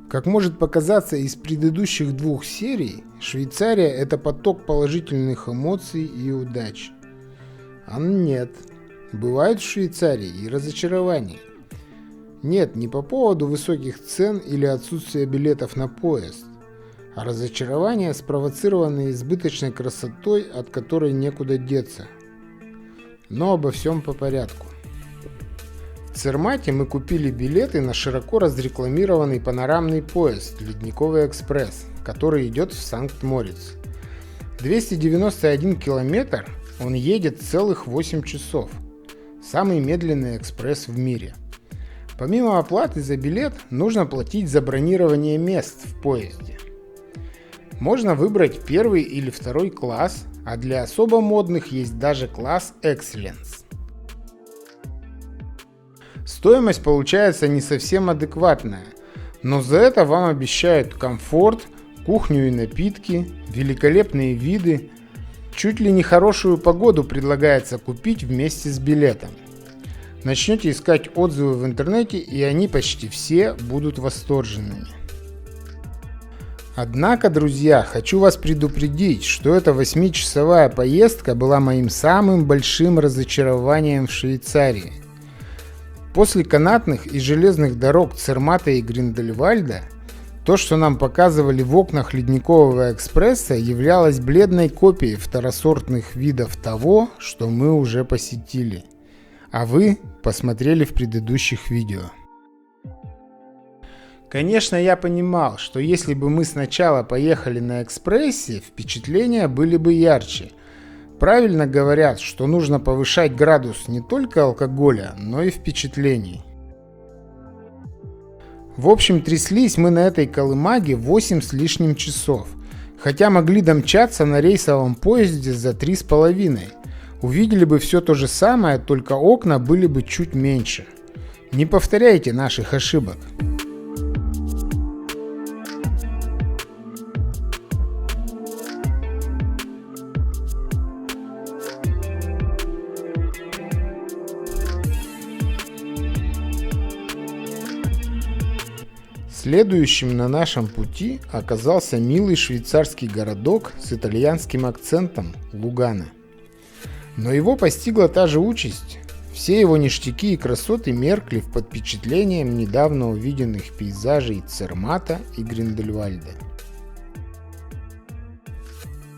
Как может показаться из предыдущих двух серий, Швейцария – это поток положительных эмоций и удач. А нет. Бывают в Швейцарии и разочарования. Нет, не по поводу высоких цен или отсутствия билетов на поезд, а разочарования, спровоцированные избыточной красотой, от которой некуда деться. Но обо всем по порядку. В Цермате мы купили билеты на широко разрекламированный панорамный поезд «Ледниковый экспресс», который идет в Санкт-Мориц. 291 километр он едет целых 8 часов. Самый медленный экспресс в мире. Помимо оплаты за билет, нужно платить за бронирование мест в поезде. Можно выбрать первый или второй класс, а для особо модных есть даже класс Excellence. Стоимость получается не совсем адекватная, но за это вам обещают комфорт, кухню и напитки, великолепные виды, чуть ли не хорошую погоду предлагается купить вместе с билетом. Начнете искать отзывы в интернете, и они почти все будут восторженными. Однако, друзья, хочу вас предупредить, что эта 8-часовая поездка была моим самым большим разочарованием в Швейцарии. После канатных и железных дорог Цермата и Гриндельвальда, то, что нам показывали в окнах Ледникового экспресса, являлось бледной копией второсортных видов того, что мы уже посетили, а вы посмотрели в предыдущих видео. Конечно, я понимал, что если бы мы сначала поехали на экспрессе, впечатления были бы ярче. Правильно говорят, что нужно повышать градус не только алкоголя, но и впечатлений. В общем, тряслись мы на этой колымаге 8 с лишним часов, хотя могли домчаться на рейсовом поезде за 3,5. Увидели бы все то же самое, только окна были бы чуть меньше. Не повторяйте наших ошибок. Следующим на нашем пути оказался милый швейцарский городок с итальянским акцентом Лугано. Но его постигла та же участь. Все его ништяки и красоты меркли под впечатлением недавно увиденных пейзажей Цермата и Гриндельвальда.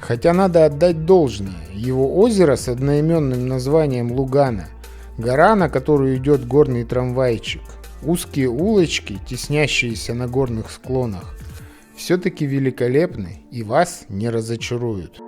Хотя надо отдать должное, его озеро с одноименным названием Лугано, гора, на которую идет горный трамвайчик, узкие улочки, теснящиеся на горных склонах, все-таки великолепны и вас не разочаруют.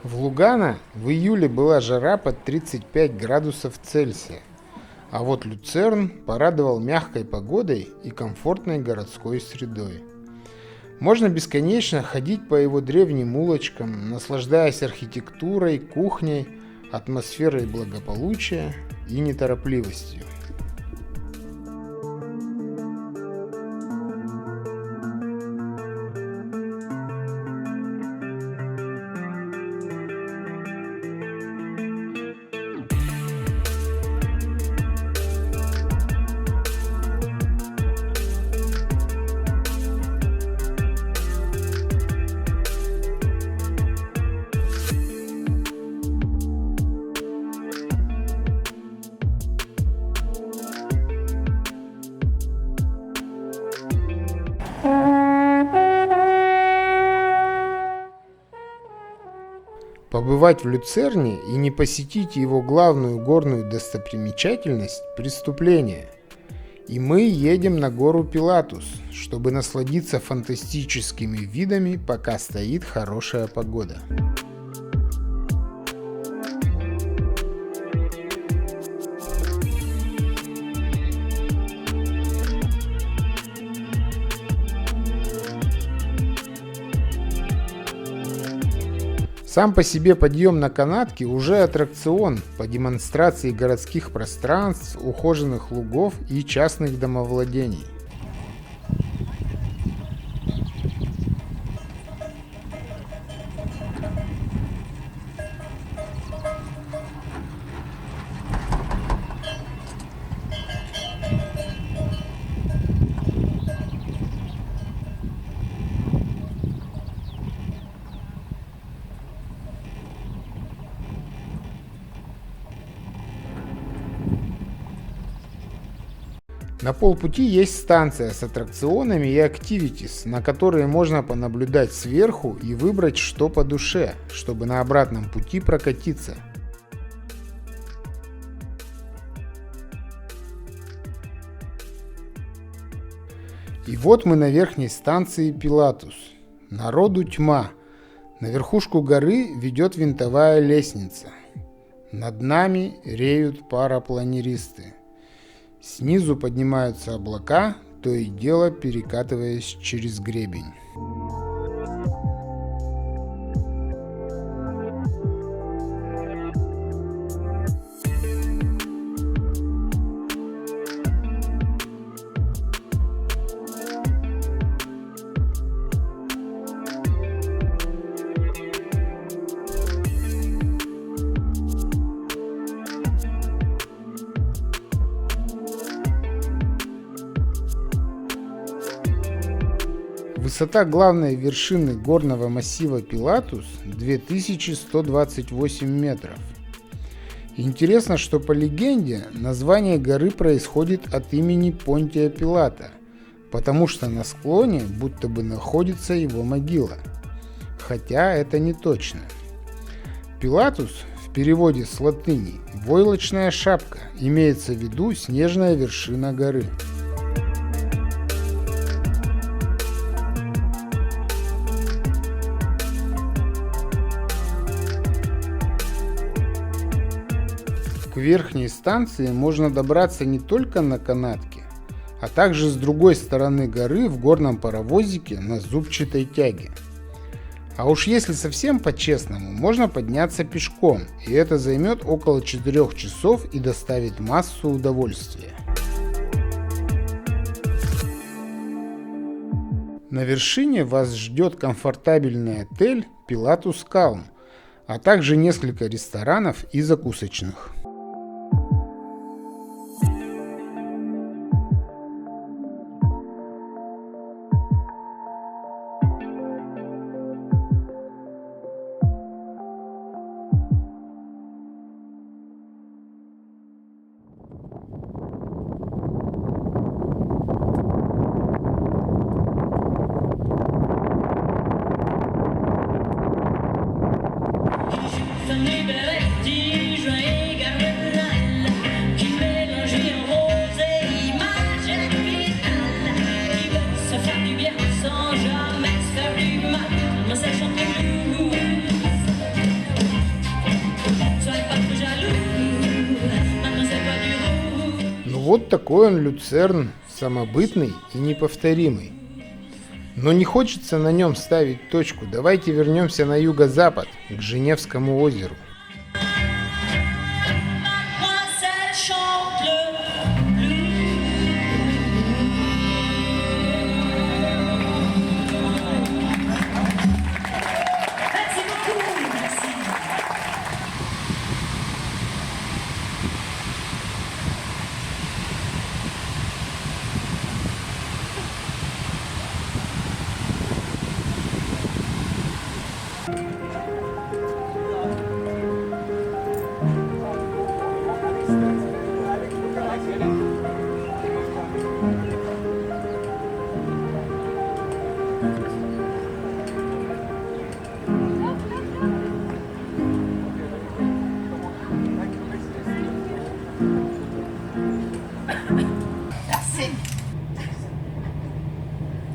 В Лугано в июле была жара под 35 градусов Цельсия, а вот Люцерн порадовал мягкой погодой и комфортной городской средой. Можно бесконечно ходить по его древним улочкам, наслаждаясь архитектурой, кухней, атмосферой благополучия и неторопливостью. Побывать в Люцерне и не посетить его главную горную достопримечательность – преступление. И мы едем на гору Пилатус, чтобы насладиться фантастическими видами, пока стоит хорошая погода. Сам по себе подъем на канатке уже аттракцион по демонстрации городских пространств, ухоженных лугов и частных домовладений. На полпути есть станция с аттракционами и activities, на которые можно понаблюдать сверху и выбрать, что по душе, чтобы на обратном пути прокатиться. И вот мы на верхней станции Пилатус. Народу тьма. На верхушку горы ведет винтовая лестница. Над нами реют парапланеристы. Снизу поднимаются облака, то и дело перекатываясь через гребень. Высота главной вершины горного массива Пилатус 2128 метров. Интересно, что по легенде название горы происходит от имени Понтия Пилата, потому что на склоне будто бы находится его могила. Хотя это не точно. Пилатус в переводе с латыни «войлочная шапка», имеется в виду снежная вершина горы. К верхней станции можно добраться не только на канатке, а также с другой стороны горы в горном паровозике на зубчатой тяге. А уж если совсем по-честному, можно подняться пешком, и это займет около 4 часов и доставит массу удовольствия. На вершине вас ждет комфортабельный отель Пилатус Калм, а также несколько ресторанов и закусочных. Вот такой он Люцерн, самобытный и неповторимый. Но не хочется на нем ставить точку. Давайте вернемся на юго-запад, к Женевскому озеру.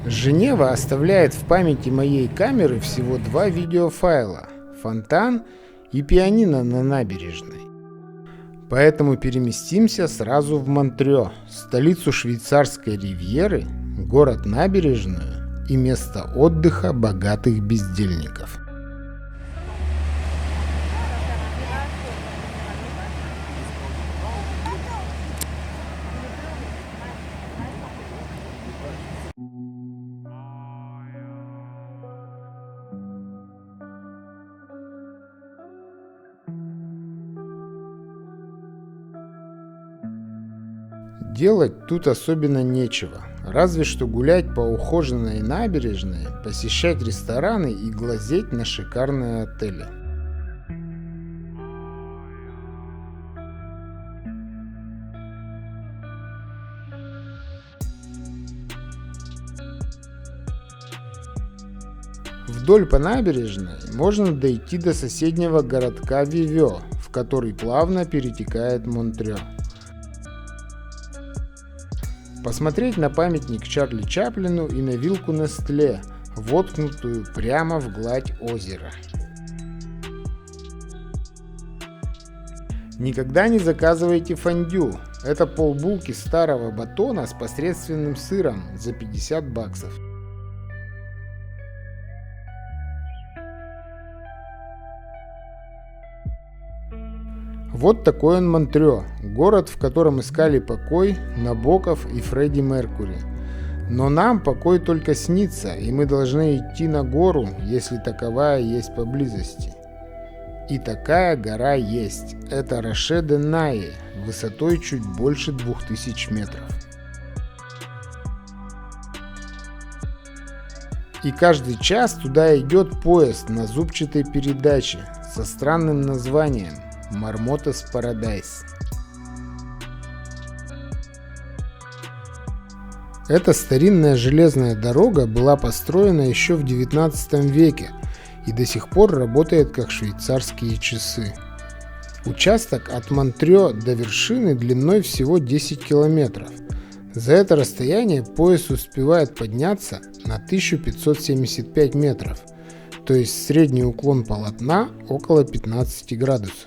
Женева оставляет в памяти моей камеры всего 2 видеофайла – фонтан и пианино на набережной. Поэтому переместимся сразу в Монтрё, столицу швейцарской ривьеры, город-набережную и место отдыха богатых бездельников. Делать тут особенно нечего, разве что гулять по ухоженной набережной, посещать рестораны и глазеть на шикарные отели. Вдоль по набережной можно дойти до соседнего городка Вивё, в который плавно перетекает Монтрё. Посмотреть на памятник Чарли Чаплину и на вилку Нестле, воткнутую прямо в гладь озера. Никогда не заказывайте фондю. Это полбулки старого батона с посредственным сыром за 50 баксов. Вот такой он Монтрё, город, в котором искали покой Набоков и Фредди Меркьюри. Но нам покой только снится, и мы должны идти на гору, если таковая есть поблизости. И такая гора есть. Это Роше-де-Наи, высотой чуть больше 2000 метров. И каждый час туда идет поезд на зубчатой передаче со странным названием Marmot's Paradise. Эта старинная железная дорога была построена еще в 19 веке и до сих пор работает как швейцарские часы. Участок от Монтрё до вершины длиной всего 10 километров. За это расстояние поезд успевает подняться на 1575 метров, то есть средний уклон полотна около 15 градусов.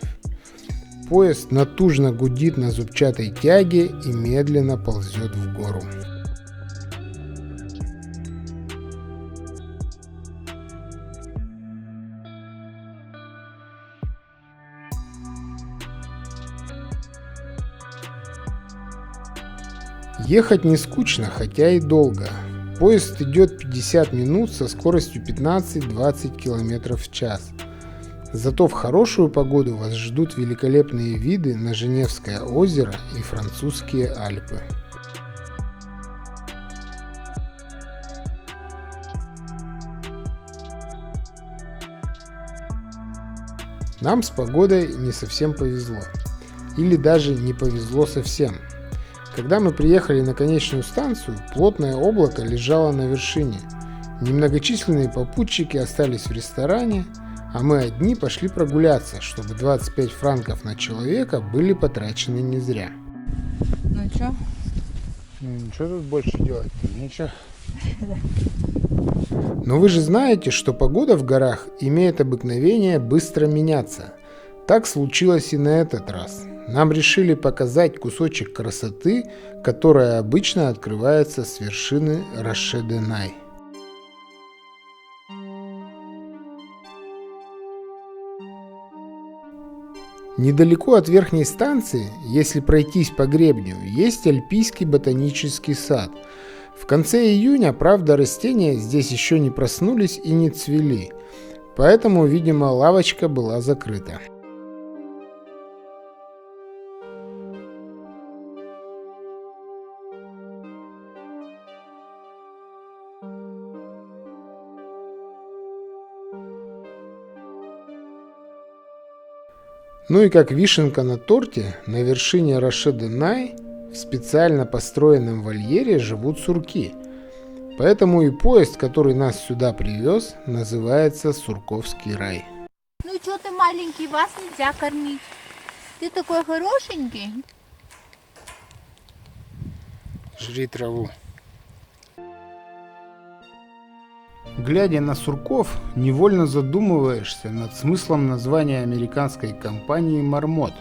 Поезд натужно гудит на зубчатой тяге и медленно ползет в гору. Ехать не скучно, хотя и долго. Поезд идет 50 минут со скоростью 15-20 км в час. Зато в хорошую погоду вас ждут великолепные виды на Женевское озеро и французские Альпы. Нам с погодой не совсем повезло. Или даже не повезло совсем. Когда мы приехали на конечную станцию, плотное облако лежало на вершине. Немногочисленные попутчики остались в ресторане, а мы одни пошли прогуляться, чтобы 25 франков на человека были потрачены не зря. Ну чё? Ничего тут больше делать? Ничего. Но вы же знаете, что погода в горах имеет обыкновение быстро меняться. Так случилось и на этот раз. Нам решили показать кусочек красоты, которая обычно открывается с вершины Роше-де-Наи. Недалеко от верхней станции, если пройтись по гребню, есть Альпийский ботанический сад. В конце июня, правда, растения здесь еще не проснулись и не цвели, поэтому, видимо, лавочка была закрыта. Ну и как вишенка на торте, на вершине Роше-де-Наи в специально построенном вольере живут сурки. Поэтому и поезд, который нас сюда привез, называется Сурковский рай. Ну чё ты маленький, вас нельзя кормить. Ты такой хорошенький. Жри траву. Глядя на сурков, невольно задумываешься над смыслом названия американской компании Marmot,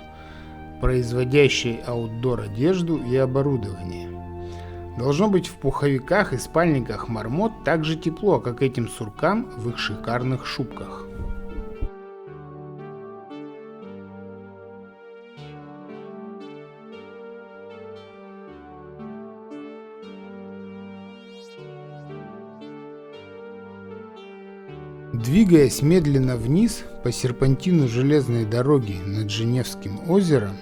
производящей аутдор одежду и оборудование. Должно быть, в пуховиках и спальниках Marmot так же тепло, как этим суркам в их шикарных шубках. Двигаясь медленно вниз по серпантину железной дороги над Женевским озером,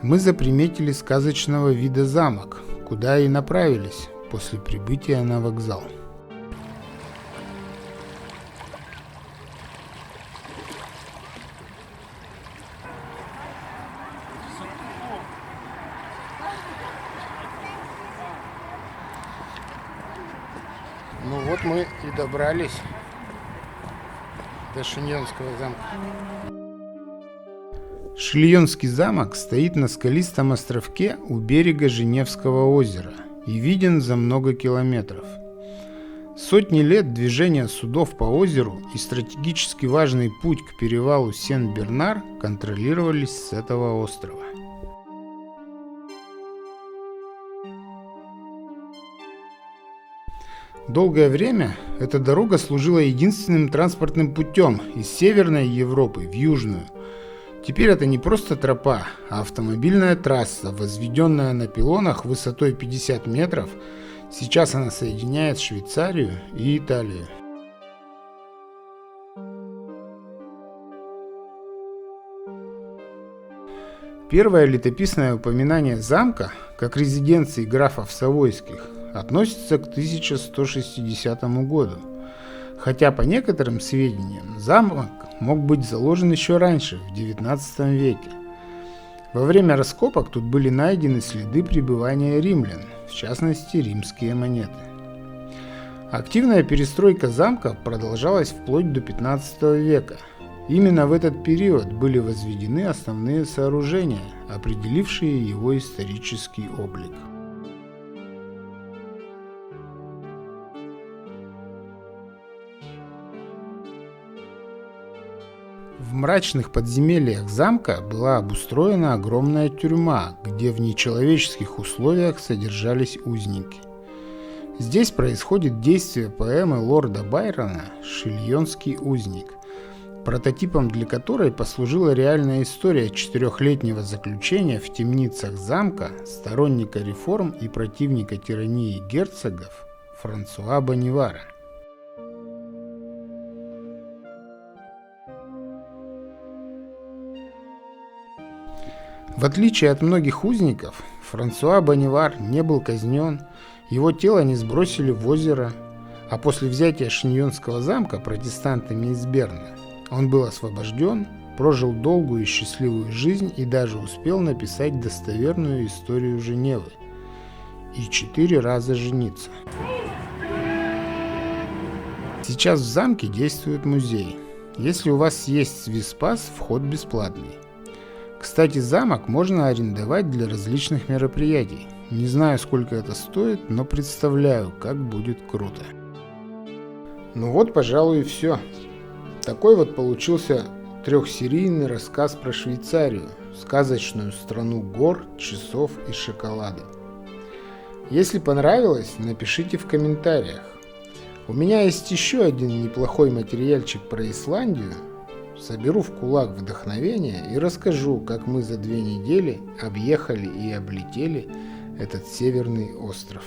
мы заприметили сказочного вида замок, куда и направились после прибытия на вокзал. Ну вот мы и добрались до Шиньонского замка. Шильонский замок стоит на скалистом островке у берега Женевского озера и виден за много километров. Сотни лет движения судов по озеру и стратегически важный путь к перевалу Сен-Бернар контролировались с этого острова. Долгое время эта дорога служила единственным транспортным путем из Северной Европы в Южную. Теперь это не просто тропа, а автомобильная трасса, возведенная на пилонах высотой 50 метров. Сейчас она соединяет Швейцарию и Италию. Первое летописное упоминание замка, как резиденции графов Савойских, относится к 1160 году. Хотя по некоторым сведениям замок мог быть заложен еще раньше, в XIX веке. Во время раскопок тут были найдены следы пребывания римлян, в частности римские монеты. Активная перестройка замка продолжалась вплоть до XV века. Именно в этот период были возведены основные сооружения, определившие его исторический облик. В мрачных подземельях замка была обустроена огромная тюрьма, где в нечеловеческих условиях содержались узники. Здесь происходит действие поэмы лорда Байрона «Шильонский узник», прототипом для которой послужила реальная история четырехлетнего заключения в темницах замка сторонника реформ и противника тирании герцогов Франсуа Бонивара. В отличие от многих узников, Франсуа Бонивар не был казнен, его тело не сбросили в озеро, а после взятия Шиньонского замка протестантами из Берна он был освобожден, прожил долгую и счастливую жизнь и даже успел написать достоверную историю Женевы и 4 раза жениться. Сейчас в замке действует музей. Если у вас есть свиспас, вход бесплатный. Кстати, замок можно арендовать для различных мероприятий. Не знаю, сколько это стоит, но представляю, как будет круто. Ну вот, пожалуй, и все. Такой вот получился трехсерийный рассказ про Швейцарию, сказочную страну гор, часов и шоколада. Если понравилось, напишите в комментариях. У меня есть еще один неплохой материальчик про Исландию. Соберу в кулак вдохновение и расскажу, как мы за 2 недели объехали и облетели этот северный остров.